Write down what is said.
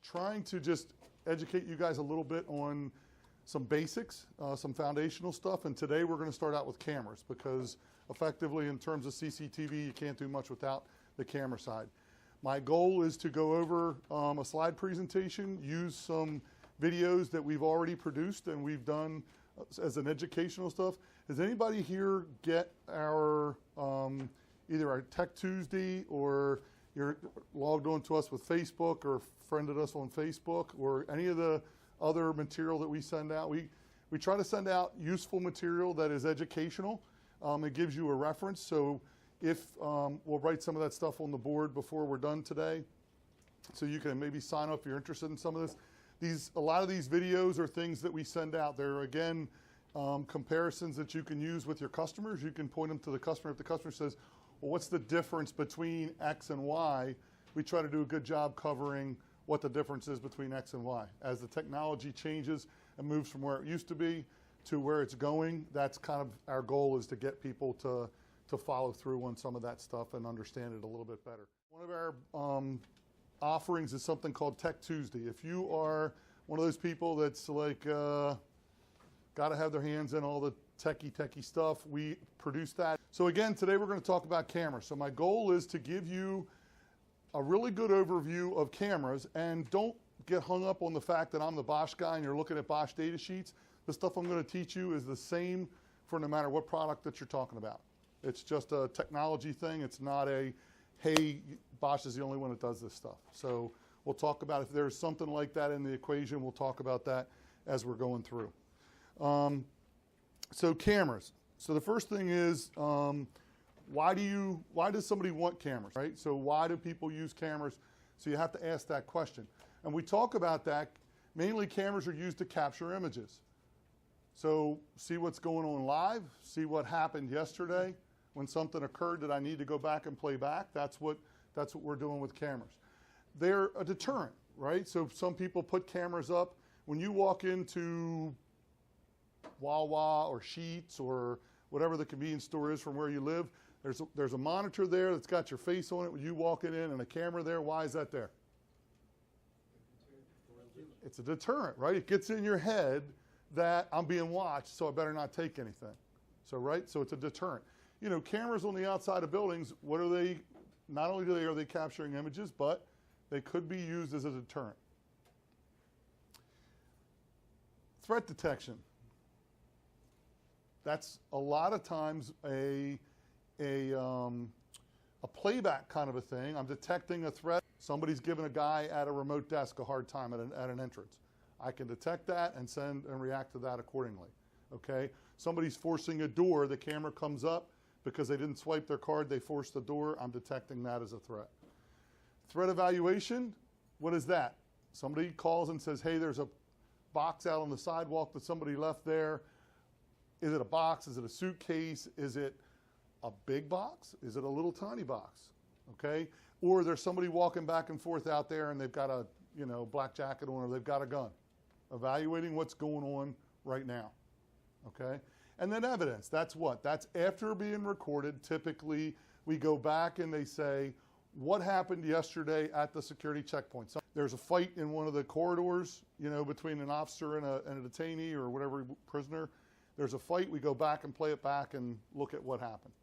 trying to just educate you guys a little bit on some basics, some foundational stuff. And today we're going to start out with cameras because effectively in terms of CCTV, you can't do much without the camera side. My goal is to go over a slide presentation, use some videos that we've already produced and we've done as an educational stuff. Does anybody here get our either our Tech Tuesday, or you're logged on to us with Facebook or friended us on Facebook, or any of the other material that we send out? We try to send out useful material that is educational. It gives you a reference. So if we'll write some of that stuff on the board before we're done today, so you can maybe sign up if you're interested in some of this. A lot of these videos are things that we send out. They're, again, comparisons that you can use with your customers. You can point them to the customer. If the customer says, well, what's the difference between X and Y? We try to do a good job covering what the difference is between X and Y. As the technology changes and moves from where it used to be to where it's going, that's kind of our goal, is to get people to follow through on some of that stuff and understand it a little bit better. One of our offerings is something called Tech Tuesday. If you are one of those people that's like got to have their hands in all the techie stuff, we produce that. So again, today we're going to talk about cameras. So my goal is to give you a really good overview of cameras, and don't get hung up on the fact that I'm the Bosch guy and you're looking at Bosch data sheets. The stuff I'm going to teach you is the same for no matter what product that you're talking about. It's just a technology thing. It's not a, hey, Bosch is the only one that does this stuff. So we'll talk about, if there's something like that in the equation, we'll talk about that as we're going through. So cameras. So the first thing is, why does somebody want cameras, right? So why do people use cameras? So you have to ask that question. And we talk about that. Mainly cameras are used to capture images. So see what's going on live, see what happened yesterday when something occurred that I need to go back and play back. That's what we're doing with cameras. They're a deterrent, right? So some people put cameras up. When you walk into Wawa or Sheetz or whatever the convenience store is from where you live, there's a monitor there that's got your face on it when you walk in and a camera there. Why is that there? It's a deterrent, right? It gets in your head that I'm being watched, so I better not take anything. So, right? So it's a deterrent. You know, cameras on the outside of buildings, what are they? Not only are they capturing images, but they could be used as a deterrent. Threat detection. That's a lot of times a playback kind of a thing. I'm detecting a threat. Somebody's giving a guy at a remote desk a hard time at an entrance. I can detect that and send and react to that accordingly. Okay? Somebody's forcing a door. The camera comes up because they didn't swipe their card. They forced the door. I'm detecting that as a threat. Threat evaluation. What is that? Somebody calls and says, hey, there's a box out on the sidewalk that somebody left there. Is it a box? Is it a suitcase? Is it a big box? Is it a little tiny box? Okay? Or there's somebody walking back and forth out there and they've got a black jacket on, or they've got a gun. Evaluating what's going on right now. Okay? And then evidence. That's what? That's after being recorded. Typically, we go back and they say, what happened yesterday at the security checkpoint? So there's a fight in one of the corridors, between an officer and a detainee or whatever prisoner. There's a fight. We go back and play it back and look at what happened.